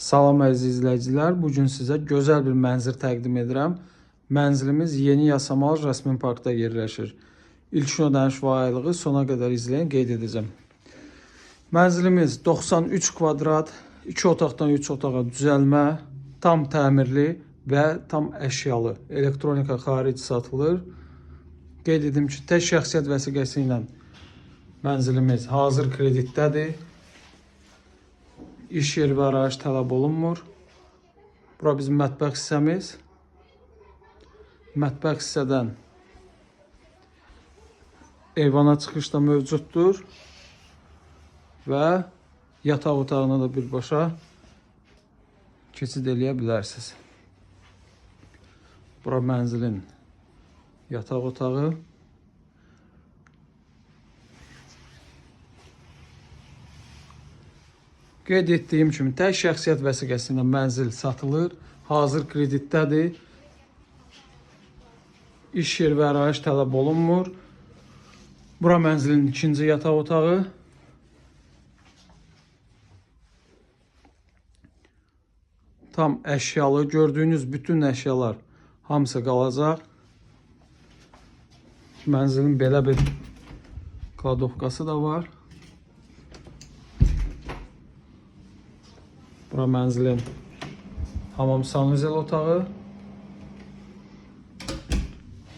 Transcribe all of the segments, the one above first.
Salam əziz izləyicilər, bugün sizə gözəl bir mənzil təqdim edirəm. Mənzilimiz Yeni Yasamal Rəsmi Parkda yerləşir. İlk ödəniş və aylığı sona qədər izləyin, qeyd edəcəm. Mənzilimiz 93 kvadrat, 2 otaqdan 3 otağa düzəlmə, tam təmirli və tam əşyalı. Elektronika xarici satılır. Qeyd edim ki, tək şəxsiyyət vəsiqəsi ilə mənzilimiz hazır kreditdədir. İş yeri və arayış tələb olunmur. Bura bizim mətbəx hissəmiz. Mətbəx hissədən eyvana çıxış da mövcuddur. Və yataq otağına da birbaşa keçid eləyə bilərsiniz. Bura mənzilin yataq otağı. Qeyd etdiyim kimi, tək şəxsiyyət vəsiqəsi ilə mənzil satılır. Hazır kreditdədir. İş yeri və arayış tələb olunmur. Bura mənzilin ikinci yataq otağı. Tam əşyalı. Gördüyünüz bütün əşyalar hamısı qalacaq. Mənzilin belə bir kladovkası da var. Bura mənzilin hamam sanuzel otağı.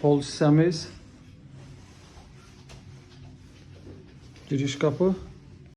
Hol hissəmiz. Giriş qapı.